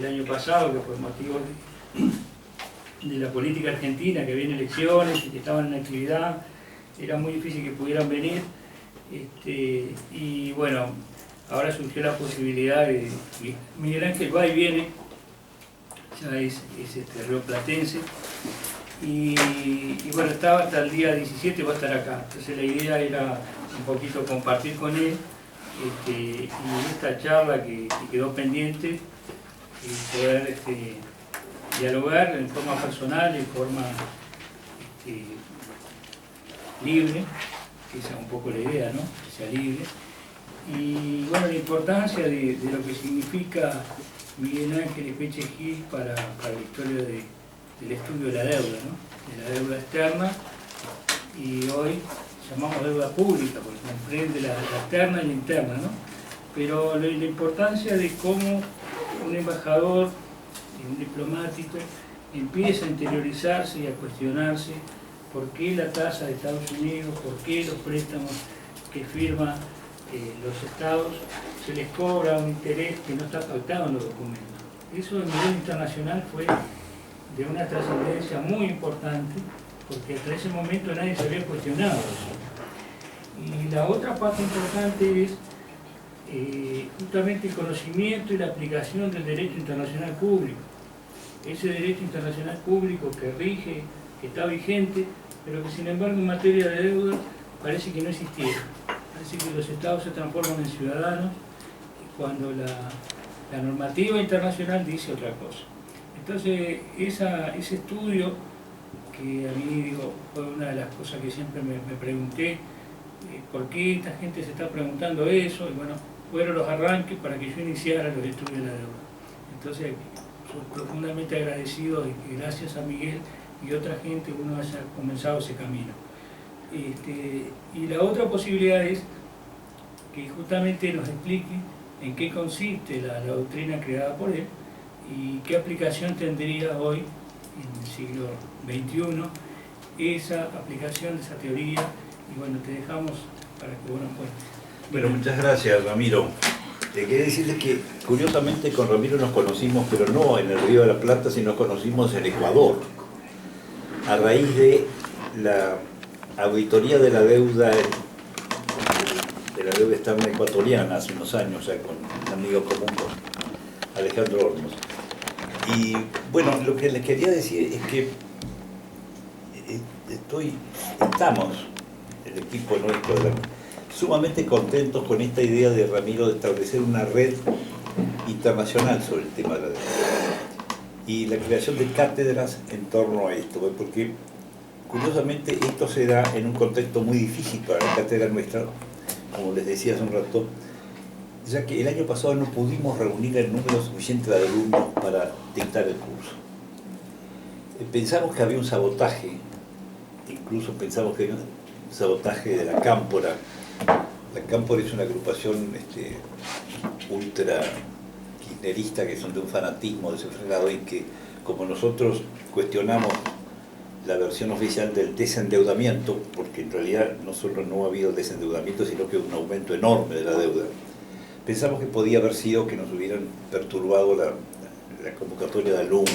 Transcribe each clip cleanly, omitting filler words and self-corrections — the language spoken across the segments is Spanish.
el año pasado, que por motivos de la política argentina, que había elecciones y que estaban en actividad, era muy difícil que pudieran venir. Y bueno, ahora surgió la posibilidad de Miguel Ángel va y viene, ya es rioplatense, y bueno, estaba hasta el día 17, va a estar acá. Entonces la idea era un poquito compartir con él, y esta charla que quedó pendiente, y poder dialogar en forma personal, en forma libre, que esa es un poco la idea, ¿no? Que sea libre. Y bueno, la importancia de lo que significa Miguel Ángel Espeche Gil para la historia del estudio de la deuda, ¿no? De la deuda externa, y hoy llamamos deuda pública, porque comprende la externa y la interna, ¿no? Pero la importancia de cómo un embajador, un diplomático, empieza a interiorizarse y a cuestionarse por qué la tasa de Estados Unidos, por qué los préstamos que firman los estados se les cobra un interés que no está pactado en los documentos. Eso a nivel internacional fue de una trascendencia muy importante, porque hasta ese momento nadie se había cuestionado eso. Y la otra parte importante es justamente el conocimiento y la aplicación del derecho internacional público. Ese derecho internacional público que rige, que está vigente, pero que sin embargo en materia de deuda parece que no existiera. Parece que los estados se transforman en ciudadanos cuando la normativa internacional dice otra cosa. Entonces ese estudio, que a mí fue una de las cosas que siempre me pregunté, ¿por qué esta gente se está preguntando eso? Y bueno, fueron los arranques para que yo iniciara los estudios de la deuda. Entonces, soy profundamente agradecido de que gracias a Miguel y otra gente uno haya comenzado ese camino. Y la otra posibilidad es que justamente nos explique en qué consiste la doctrina creada por él y qué aplicación tendría hoy, en el siglo XXI, esa aplicación de esa teoría. Y bueno, te dejamos para que vos nos cuentes. Bueno, muchas gracias, Ramiro. Quería decirles que curiosamente con Ramiro nos conocimos, pero no en el Río de la Plata, sino nos conocimos en Ecuador, a raíz de la auditoría de la deuda externa ecuatoriana hace unos años, ya con un amigo común, con Alejandro Hornos. Y bueno, lo que les quería decir es que estamos, el equipo nuestro, sumamente contentos con esta idea de Ramiro de establecer una red internacional sobre el tema de la deuda y la creación de cátedras en torno a esto, porque curiosamente esto se da en un contexto muy difícil para la cátedra nuestra, como les decía hace un rato, ya que el año pasado no pudimos reunir el número suficiente de alumnos para dictar el curso. Pensamos que había un sabotaje, incluso pensamos que había un sabotaje de la Cámpora. La Cámpora es una agrupación ultra kirchnerista, que son de un fanatismo desenfrenado y que, como nosotros cuestionamos la versión oficial del desendeudamiento, porque en realidad no solo no ha habido desendeudamiento, sino que un aumento enorme de la deuda, pensamos que podía haber sido que nos hubieran perturbado la convocatoria de alumnos.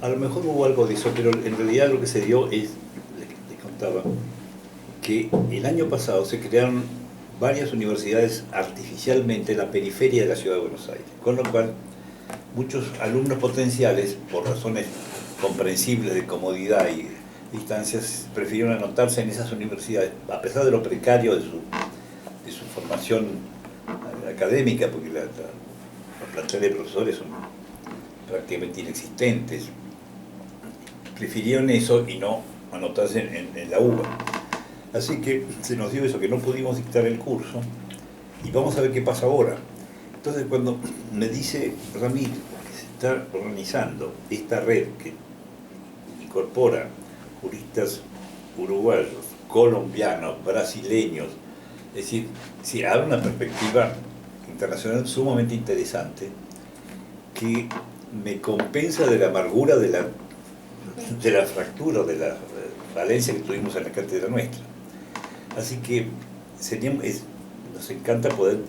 A lo mejor hubo algo de eso, pero en realidad lo que se dio es, les contaba, que el año pasado se crearon varias universidades artificialmente en la periferia de la ciudad de Buenos Aires, con lo cual muchos alumnos potenciales, por razones comprensibles de comodidad y distancias, prefirieron anotarse en esas universidades, a pesar de lo precario de su formación académica, porque los planteles de profesores son prácticamente inexistentes. Prefirieron eso y no anotarse en la UBA. Así que se nos dio eso, que no pudimos dictar el curso, y vamos a ver qué pasa ahora. Entonces, cuando me dice Ramiro que se está organizando esta red que incorpora juristas uruguayos, colombianos, brasileños, es decir, si abre una perspectiva internacional sumamente interesante, que me compensa de la amargura de la fractura, de la falencia que tuvimos en la cátedra nuestra. Así que nos encanta poder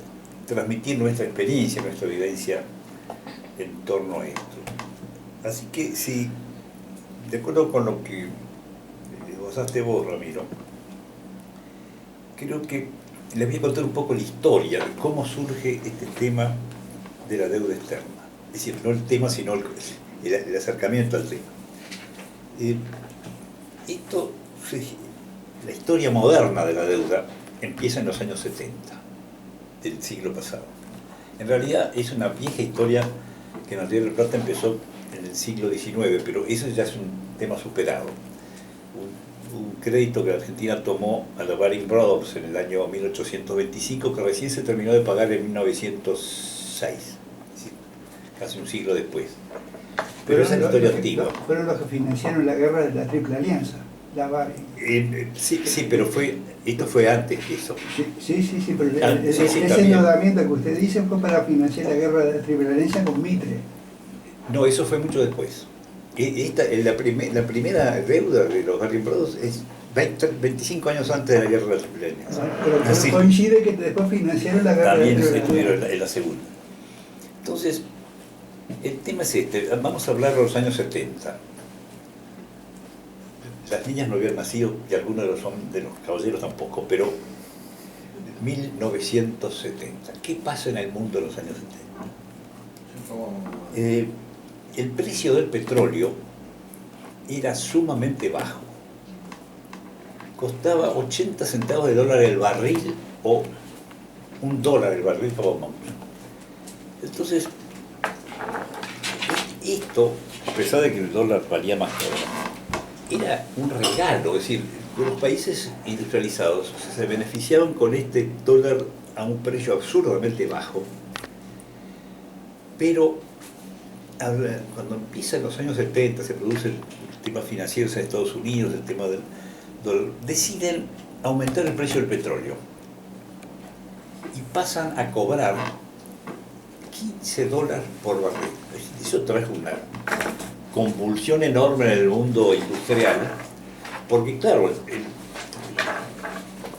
transmitir nuestra experiencia, nuestra vivencia en torno a esto. Así que sí, de acuerdo con lo que gozaste vos, Ramiro, creo que les voy a contar un poco la historia de cómo surge este tema de la deuda externa. Es decir, no el tema, sino el acercamiento al tema. Esto, la historia moderna de la deuda empieza en los años 70 del siglo pasado. En realidad es una vieja historia que en el Río de la Plata empezó en el siglo XIX, pero eso ya es un tema superado. Un crédito que la Argentina tomó a la Baring Brothers en el año 1825, que recién se terminó de pagar en 1906, casi un siglo después. Pero esa es la historia antigua. Fueron los que financiaron la guerra de la Triple Alianza, la Baring. Sí, pero esto fue antes que eso. Sí, pero ese también. endeudamiento que usted dice fue para financiar la guerra de la Triple Alianza con Mitre. No, eso fue mucho después. La primera deuda de los Baring Brothers es 25 años antes de la guerra de la Triple Alianza. Pero coincide que después financiaron la guerra también de la Triple estuvieron Alianza. en la segunda. Entonces, el tema es este. Vamos a hablar de los años 70. Las niñas no habían nacido, y algunos de los caballeros tampoco, pero 1970. ¿Qué pasa en el mundo en los años 70? El precio del petróleo era sumamente bajo. Costaba 80 centavos de dólar el barril o $1 el barril para mucho. Entonces, esto, a pesar de que el dólar valía más que ahora, era un regalo. Es decir, los países industrializados se beneficiaban con este dólar a un precio absurdamente bajo, pero cuando empiezan los años 70, se produce el tema financiero en Estados Unidos, el tema del dólar, deciden aumentar el precio del petróleo y pasan a cobrar $15 por barril. Eso trajo una convulsión enorme en el mundo industrial, porque claro, el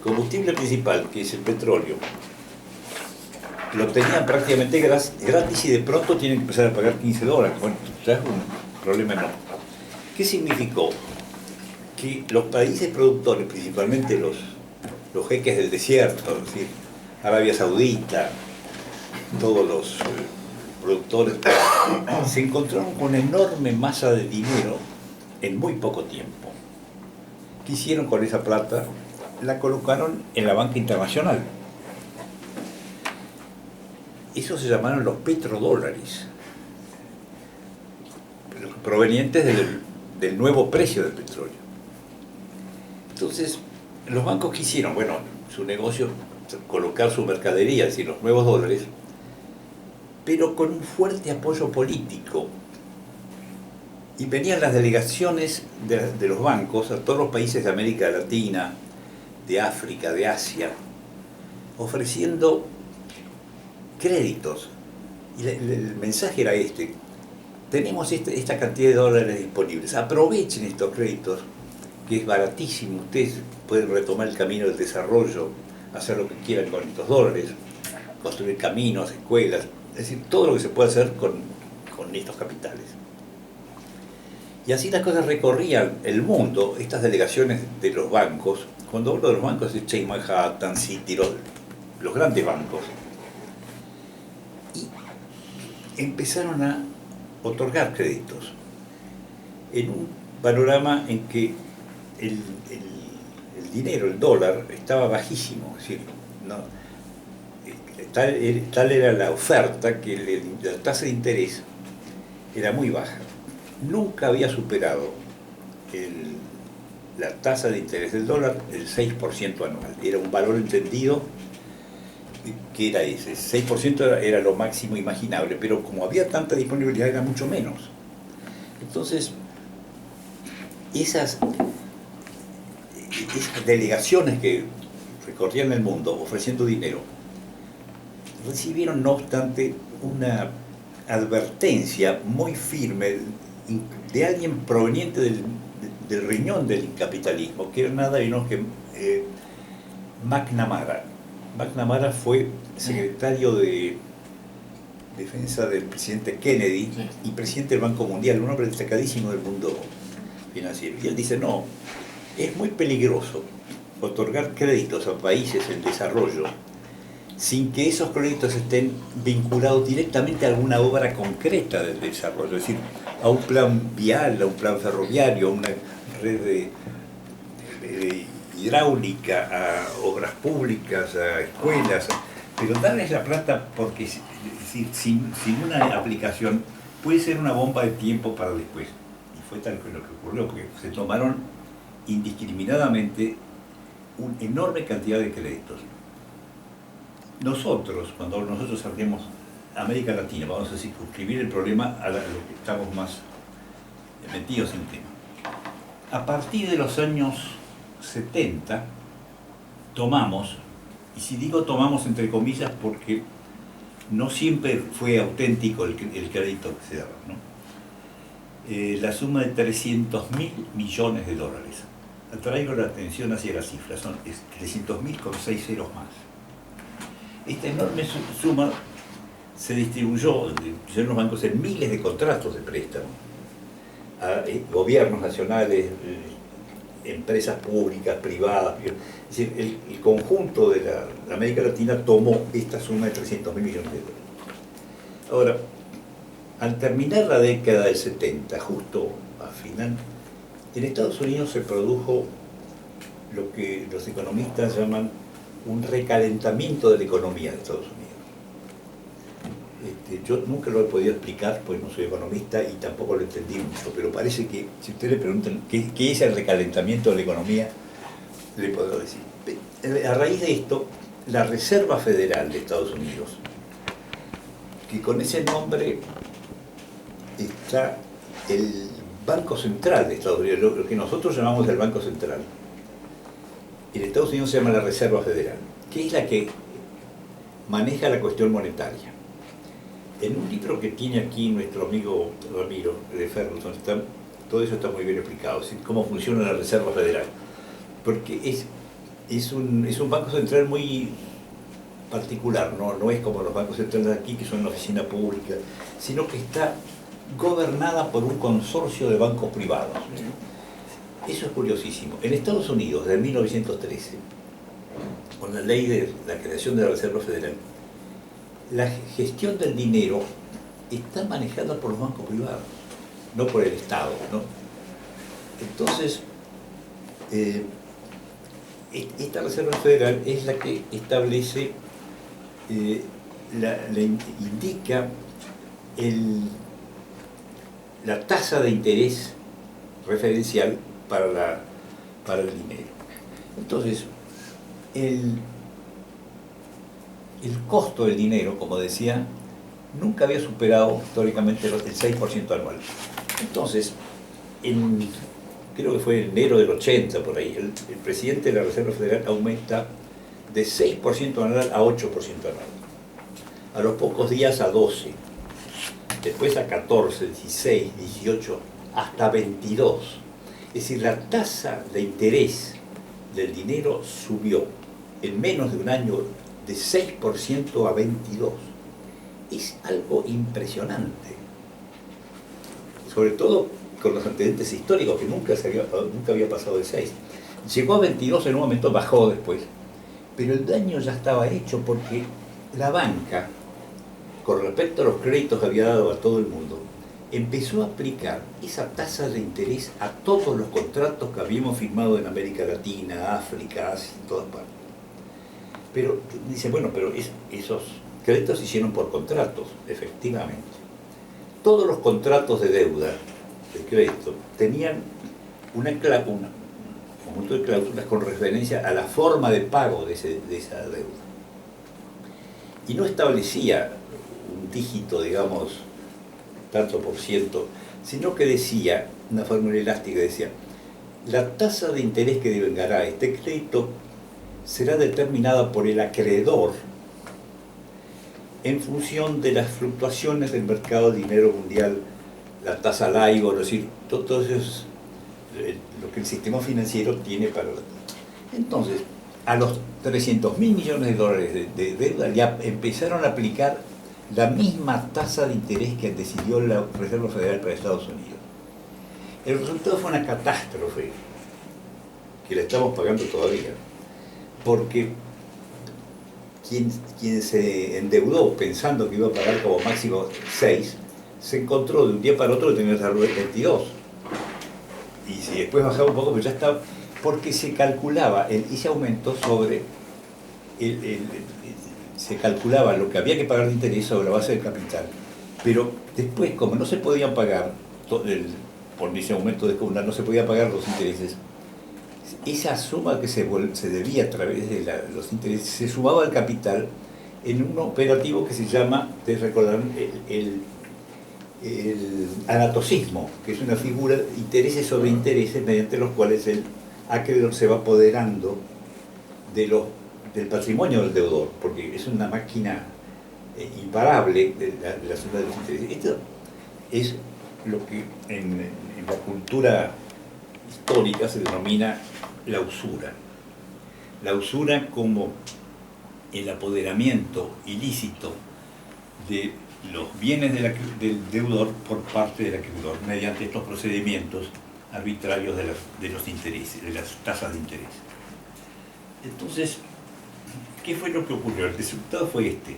combustible principal, que es el petróleo, lo tenían prácticamente gratis y de pronto tienen que empezar a pagar $15. Bueno, trajo un problema enorme. ¿Qué significó? Que los países productores, principalmente los jeques del desierto, es decir, Arabia Saudita, todos los productores, se encontraron con una enorme masa de dinero en muy poco tiempo. ¿Qué hicieron con esa plata? La colocaron en la banca internacional. Eso se llamaron los petrodólares, provenientes del nuevo precio del petróleo. Entonces, los bancos quisieron, bueno, su negocio, colocar su mercadería, es decir, los nuevos dólares, pero con un fuerte apoyo político. Y venían las delegaciones de los bancos a todos los países de América Latina, de África, de Asia, ofreciendo créditos. Y el mensaje era este: tenemos esta cantidad de dólares disponibles, aprovechen estos créditos, que es baratísimo, ustedes pueden retomar el camino del desarrollo, hacer lo que quieran con estos dólares, construir caminos, escuelas, es decir, todo lo que se puede hacer con estos capitales. Y así las cosas recorrían el mundo, estas delegaciones de los bancos. Cuando hablo de los bancos es Chase Manhattan, Citi, los grandes bancos. Y empezaron a otorgar créditos en un panorama en que el dinero, el dólar, estaba bajísimo. Es decir, tal era la oferta que la tasa de interés era muy baja. Nunca había superado la tasa de interés del dólar el 6% anual. Era un valor entendido que era ese. 6% era lo máximo imaginable, pero como había tanta disponibilidad era mucho menos. Entonces, esas delegaciones que recorrían el mundo ofreciendo dinero recibieron, no obstante, una advertencia muy firme de alguien proveniente del riñón del capitalismo, que era nada menos que McNamara. McNamara fue secretario de defensa del presidente Kennedy y presidente del Banco Mundial, un hombre destacadísimo del mundo financiero. Y él dice, no, es muy peligroso otorgar créditos a países en desarrollo sin que esos créditos estén vinculados directamente a alguna obra concreta del desarrollo, es decir, a un plan vial, a un plan ferroviario, a una red de hidráulica, a obras públicas, a escuelas, pero darles la plata porque sin una aplicación puede ser una bomba de tiempo para después. Y fue tal que lo que ocurrió, porque se tomaron indiscriminadamente una enorme cantidad de créditos. Nosotros, cuando nosotros hablemos América Latina, vamos a circunscribir el problema a lo que estamos más metidos en el tema. A partir de los años 70, tomamos, y si digo tomamos entre comillas porque no siempre fue auténtico el crédito que se daba, ¿no? La suma de 300.000 millones de dólares. Atraigo la atención hacia las cifras, son 300.000 con 6 ceros más. Esta enorme suma se distribuyó en los bancos en miles de contratos de préstamo a gobiernos nacionales, empresas públicas, privadas. Es decir, el conjunto de la América Latina tomó esta suma de 300.000 millones de dólares. Ahora, al terminar la década del 70, justo al final, en Estados Unidos se produjo lo que los economistas llaman un recalentamiento de la economía de Estados Unidos. Yo nunca lo he podido explicar, pues no soy economista y tampoco lo entendí mucho, pero parece que si ustedes le preguntan qué es el recalentamiento de la economía, le puedo decir. A raíz de esto, la Reserva Federal de Estados Unidos, que con ese nombre está el Banco Central de Estados Unidos, lo que nosotros llamamos el Banco Central, en Estados Unidos se llama la Reserva Federal, que es la que maneja la cuestión monetaria. En un libro que tiene aquí nuestro amigo Ramiro de Ferguson, todo eso está muy bien explicado, ¿sí? Cómo funciona la Reserva Federal. Porque es un banco central muy particular, no es como los bancos centrales de aquí, que son una oficina pública, sino que está gobernada por un consorcio de bancos privados. Eso es curiosísimo. En Estados Unidos, de 1913, con la ley de la creación de la Reserva Federal, la gestión del dinero está manejada por los bancos privados, no por el Estado, ¿no? Entonces, esta Reserva Federal es la que establece, le indica la tasa de interés referencial para el dinero. Entonces, el costo del dinero, como decía, nunca había superado históricamente el 6% anual. Entonces, creo que fue en enero del 80, por ahí, el presidente de la Reserva Federal aumenta de 6% anual a 8% anual. A los pocos días a 12%, después a 14%, 16%, 18%, hasta 22%. Es decir, la tasa de interés del dinero subió en menos de un año de 6% a 22%. Es algo impresionante. Sobre todo con los antecedentes históricos, que nunca había pasado de 6. Llegó a 22 en un momento, bajó después. Pero el daño ya estaba hecho porque la banca, con respecto a los créditos que había dado a todo el mundo, empezó a aplicar esa tasa de interés a todos los contratos que habíamos firmado en América Latina, África, Asia, en todas partes. Pero dice, bueno, pero esos créditos se hicieron por contratos, efectivamente. Todos los contratos de deuda, de crédito, tenían un conjunto de cláusulas con referencia a la forma de pago de esa deuda. Y no establecía un dígito, digamos, tanto por ciento, sino que decía, una fórmula elástica, decía, la tasa de interés que devengará este crédito será determinada por el acreedor en función de las fluctuaciones del mercado de dinero mundial, la tasa LIBOR, es decir, todo eso es lo que el sistema financiero tiene para... Entonces, a los 300.000 millones de dólares de deuda ya empezaron a aplicar la misma tasa de interés que decidió la Reserva Federal para Estados Unidos. El resultado fue una catástrofe, que la estamos pagando todavía, porque quien se endeudó pensando que iba a pagar como máximo 6, se encontró de un día para otro que tenía que pagar 22. Y si después bajaba un poco, pues ya estaba, porque se calculaba ese aumento sobre se calculaba lo que había que pagar de interés sobre la base del capital, pero después, como no se podían pagar, por ese aumento de descomunal, no se podía pagar los intereses, esa suma que se debía a través de los intereses se sumaba al capital en un operativo que se llama, ustedes recordarán, el anatocismo, que es una figura de intereses sobre intereses mediante los cuales el acreedor se va apoderando del patrimonio del deudor, porque es una máquina imparable de la suma de los intereses. Esto es lo que en la cultura histórica se denomina la usura. La usura como el apoderamiento ilícito de los bienes del deudor por parte del acreedor mediante estos procedimientos arbitrarios de los intereses, de las tasas de interés. Entonces, ¿qué fue lo que ocurrió? El resultado fue este.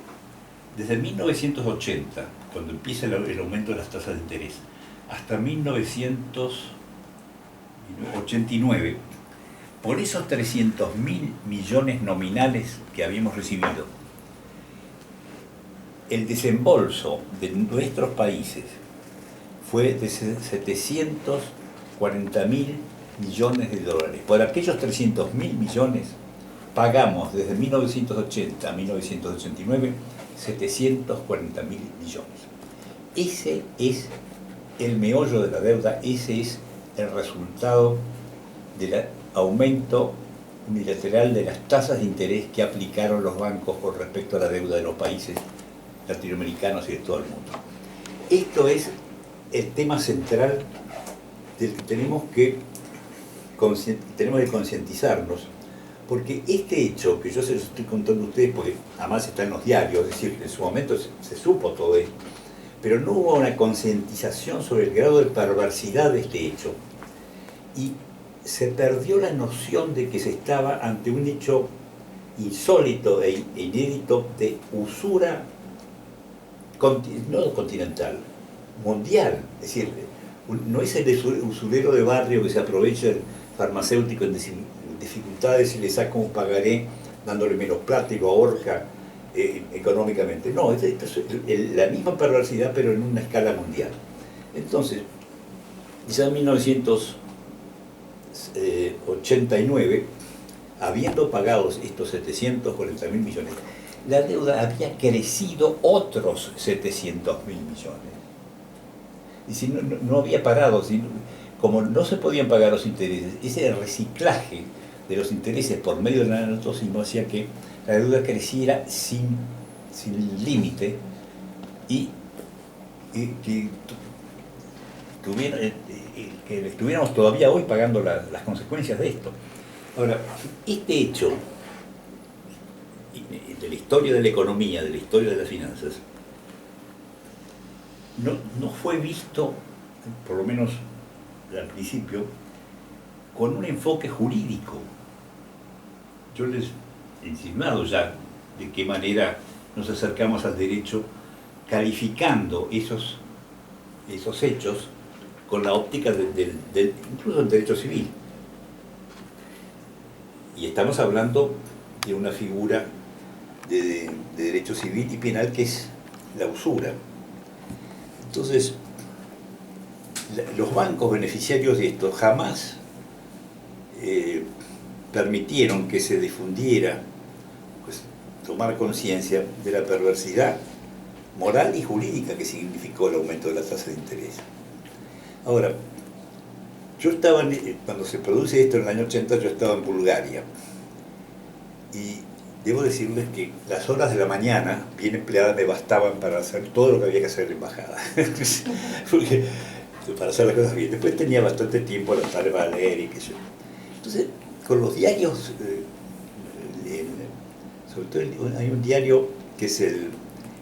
Desde 1980, cuando empieza el aumento de las tasas de interés, hasta 1989, por esos 300.000 millones nominales que habíamos recibido, el desembolso de nuestros países fue de 740.000 millones de dólares. Por aquellos 300.000 millones pagamos desde 1980 a 1989 740.000 millones. Ese es el meollo de la deuda, ese es el resultado del aumento unilateral de las tasas de interés que aplicaron los bancos con respecto a la deuda de los países latinoamericanos y de todo el mundo. Esto es el tema central del que tenemos que concientizarnos, porque este hecho que yo se los estoy contando a ustedes, porque además está en los diarios, es decir, en su momento se supo todo esto, pero no hubo una concientización sobre el grado de perversidad de este hecho, y se perdió la noción de que se estaba ante un hecho insólito e inédito de usura no continental, mundial. Es decir, no es el usurero de barrio que se aprovecha el farmacéutico en dificultades y le saca un pagaré dándole menos plata y lo ahorca económicamente. No, esto es la misma perversidad, pero en una escala mundial. Entonces, ya en 1989, habiendo pagado estos 740.000 millones, la deuda había crecido otros 700.000 millones. Y si no había parado, como no se podían pagar los intereses, ese reciclaje de los intereses por medio del anatocismo hacía que la deuda creciera sin límite y que estuviéramos todavía hoy pagando las consecuencias de esto. Ahora, este hecho de la historia de la economía, de la historia de las finanzas, no fue visto, por lo menos al principio, con un enfoque jurídico. Yo les he insinuado ya de qué manera nos acercamos al derecho, calificando esos hechos con la óptica incluso del derecho civil. Y estamos hablando de una figura de derecho civil y penal que es la usura. Entonces, los bancos beneficiarios de esto jamás permitieron que se difundiera, pues, tomar conciencia de la perversidad moral y jurídica que significó el aumento de la tasa de interés. Ahora, yo estaba, cuando se produce esto en el año 80, yo estaba en Bulgaria, y debo decirles que las horas de la mañana bien empleadas me bastaban para hacer todo lo que había que hacer en la embajada. Porque, para hacer las cosas bien. Después tenía bastante tiempo a la tarde para leer y qué sé yo. Entonces, con los diarios, sobre todo hay un diario que es el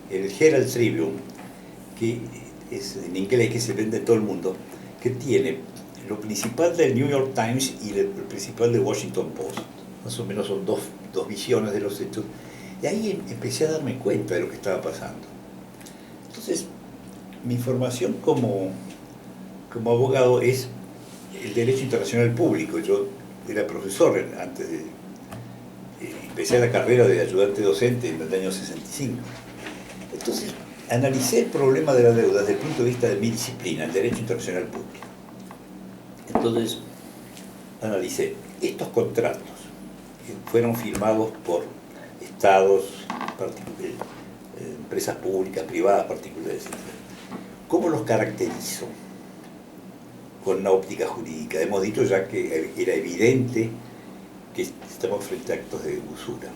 el Herald Tribune, que es en inglés, que se vende en todo el mundo, que tiene lo principal del New York Times y lo principal del Washington Post. Más o menos son dos visiones de los hechos. Y ahí empecé a darme cuenta de lo que estaba pasando. Entonces, mi formación como abogado es el derecho internacional público. Yo era profesor antes de... empecé la carrera de ayudante docente en el año 65. Entonces, analicé el problema de la deuda desde el punto de vista de mi disciplina, el derecho internacional público. Entonces, analicé estos contratos que fueron firmados por estados, empresas públicas, privadas, particulares, etc. ¿Cómo los caracterizo? Con una óptica jurídica. Hemos dicho ya que era evidente que estamos frente a actos de usura.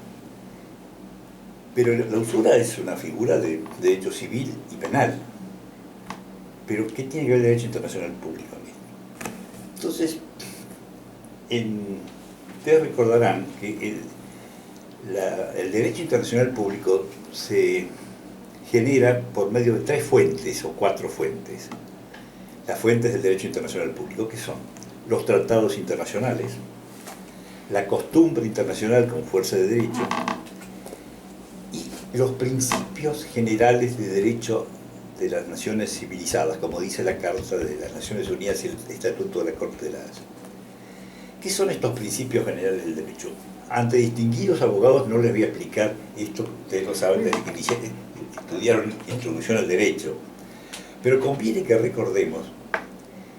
Pero la usura es una figura de derecho civil y penal. Pero ¿qué tiene que ver el derecho internacional público? Entonces, ustedes recordarán que el derecho internacional público se genera por medio de 3 fuentes o 4 fuentes. Las fuentes del derecho internacional público, que son los tratados internacionales, la costumbre internacional con fuerza de derecho y los principios generales de derecho de las naciones civilizadas, como dice la Carta de las Naciones Unidas y el Estatuto de la Corte de la Haya. ¿Qué son estos principios generales del derecho? Ante distinguidos abogados no les voy a explicar esto, ustedes lo saben desde que estudiaron Introducción al Derecho, pero conviene que recordemos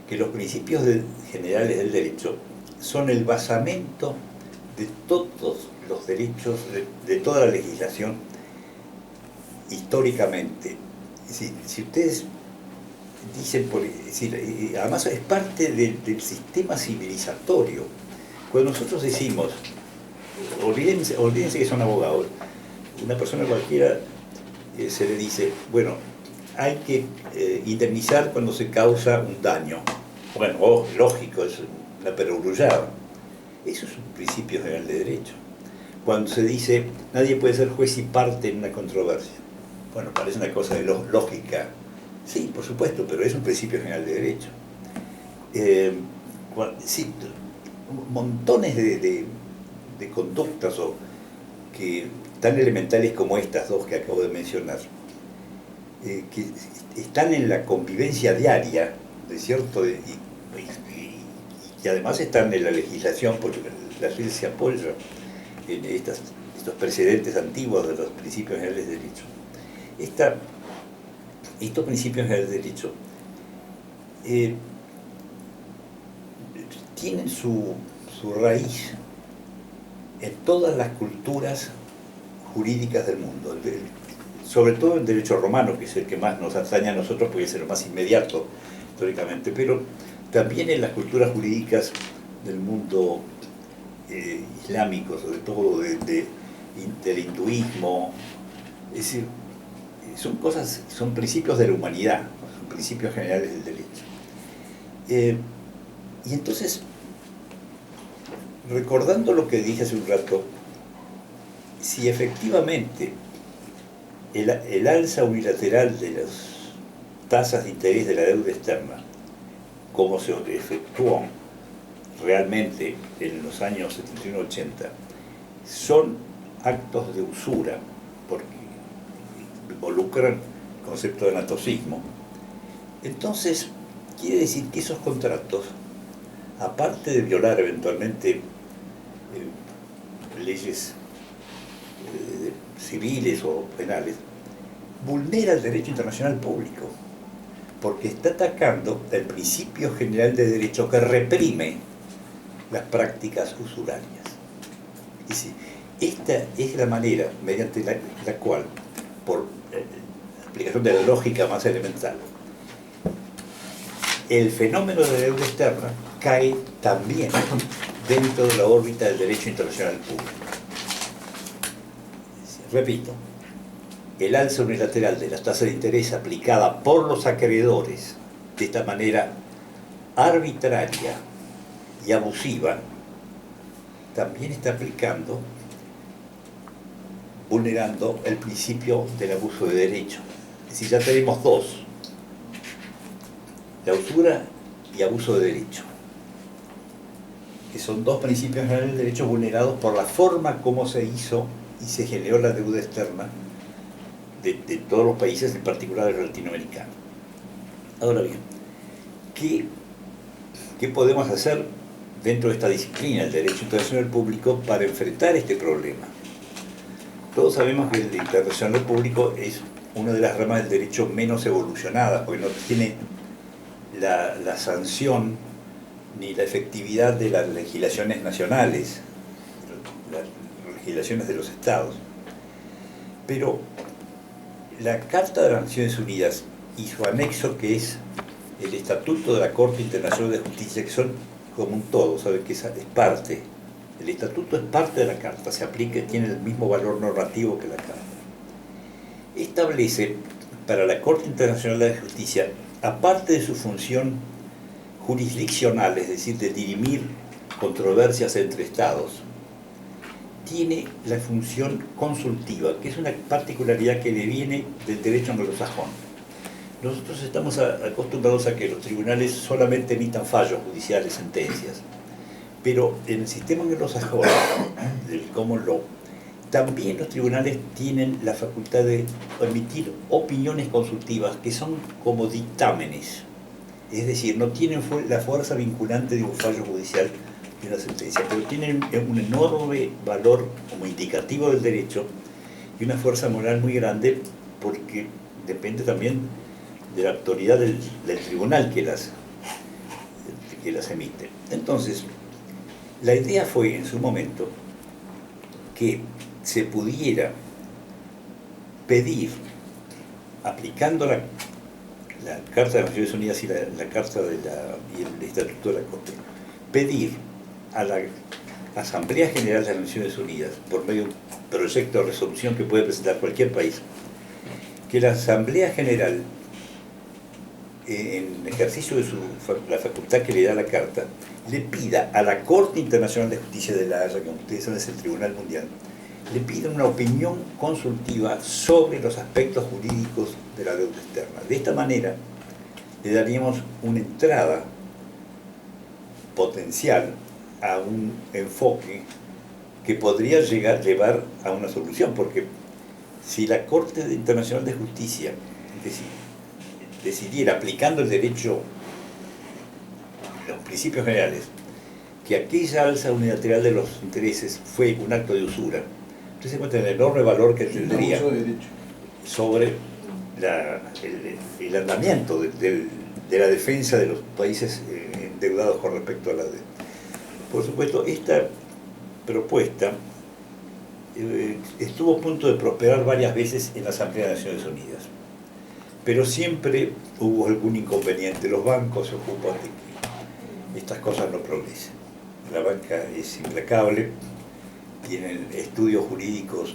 que los principios generales del derecho son el basamento de todos los derechos, de toda la legislación históricamente. Si ustedes dicen, además es parte del sistema civilizatorio. Cuando nosotros decimos, olvídense que son abogados, una persona cualquiera se le dice, bueno, hay que indemnizar cuando se causa un daño. Bueno, lógico, es una perogrullada. Eso es un principio general de derecho. Cuando se dice, nadie puede ser juez y parte en una controversia. Bueno, parece una cosa de lógica. Sí, por supuesto, pero es un principio general de derecho. Sí, montones de conductas que tan elementales como estas dos que acabo de mencionar, que están en la convivencia diaria, ¿de cierto? Y además están en la legislación, porque la ley se apoya en estos precedentes antiguos de los principios generales de derecho. Estos principios generales de derecho tienen su raíz en todas las culturas jurídicas del mundo, sobre todo el derecho romano, que es el que más nos atañe a nosotros porque es el más inmediato históricamente, pero también en las culturas jurídicas del mundo islámico, sobre todo del hinduismo. Es decir, son principios de la humanidad, son principios generales del derecho. Y entonces, recordando lo que dije hace un rato, si efectivamente el alza unilateral de las tasas de interés de la deuda externa, como se efectuó realmente en los años 71-80, son actos de usura, porque involucran el concepto de anatocismo, entonces quiere decir que esos contratos, aparte de violar eventualmente leyes civiles o penales, vulnera el derecho internacional público, porque está atacando el principio general de derecho que reprime las prácticas usurarias. Es decir, esta es la manera mediante la cual, por aplicación de la lógica más elemental, el fenómeno de la deuda externa cae también dentro de la órbita del derecho internacional público. Repito, el alza unilateral de las tasas de interés aplicada por los acreedores de esta manera arbitraria y abusiva también está aplicando vulnerando el principio del abuso de derecho. Es decir, ya tenemos dos: la usura y abuso de derecho, que son dos principios generales del derecho vulnerados por la forma como se hizo y se generó la deuda externa de todos los países, en particular de los latinoamericanos. Ahora bien, ¿qué podemos hacer dentro de esta disciplina, el derecho internacional público, para enfrentar este problema? Todos sabemos que el internacional público es una de las ramas del derecho menos evolucionadas, porque no tiene la sanción ni la efectividad de las legislaciones nacionales, las legislaciones de los estados. Pero la Carta de las Naciones Unidas y su anexo, que es el Estatuto de la Corte Internacional de Justicia, que son como un todo, ¿sabe? Que es parte. El Estatuto es parte de la Carta, se aplica, tiene el mismo valor normativo que la Carta. Establece para la Corte Internacional de Justicia, aparte de su función jurisdiccional, es decir, de dirimir controversias entre estados, tiene la función consultiva, que es una particularidad que le viene del derecho anglosajón. Nosotros estamos acostumbrados a que los tribunales solamente emitan fallos judiciales, sentencias, pero en el sistema anglosajón, del common law, también los tribunales tienen la facultad de emitir opiniones consultivas que son como dictámenes, es decir, no tienen la fuerza vinculante de un fallo judicial y una sentencia, pero tienen un enorme valor como indicativo del derecho y una fuerza moral muy grande, porque depende también de la autoridad del tribunal que las emite. Entonces, la idea fue en su momento que se pudiera pedir, aplicando la Carta de las Naciones Unidas y la Carta y el Estatuto de la Corte, pedir a la Asamblea General de las Naciones Unidas, por medio de un proyecto de resolución que puede presentar cualquier país, que la Asamblea General, en ejercicio de la facultad que le da la Carta, le pida a la Corte Internacional de Justicia de La Haya, que como ustedes saben es el Tribunal Mundial, le pida una opinión consultiva sobre los aspectos jurídicos de la deuda externa. De esta manera, le daríamos una entrada potencial a un enfoque que podría llevar a una solución, porque si la Corte Internacional de Justicia decidiera, aplicando el derecho, los principios generales, que aquella alza unilateral de los intereses fue un acto de usura, usted se encuentra en el enorme valor que tendría sobre el andamiento de la defensa de los países endeudados con respecto a la deuda. Por supuesto, esta propuesta estuvo a punto de prosperar varias veces en la Asamblea de Naciones Unidas, pero siempre hubo algún inconveniente. Los bancos se ocupan de que estas cosas no progresen. La banca es implacable, tienen estudios jurídicos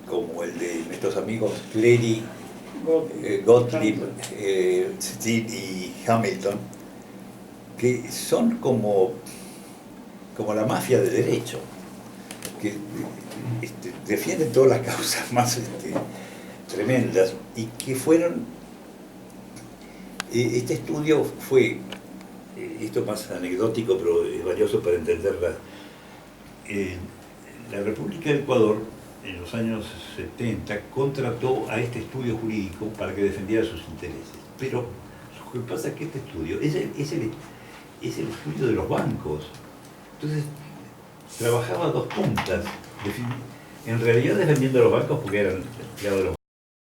como el de nuestros amigos Clery, Gottlieb, Steele y Hamilton, que son como la mafia de derecho, que defienden todas las causas más tremendas, y que fueron, este estudio fue, esto más anecdótico pero es valioso para entenderla, la República de Ecuador en los años 70 contrató a este estudio jurídico para que defendiera sus intereses, pero lo que pasa es que este estudio es el estudio de los bancos. Entonces trabajaba a dos puntas, en realidad defendiendo a los bancos porque eran empleados de los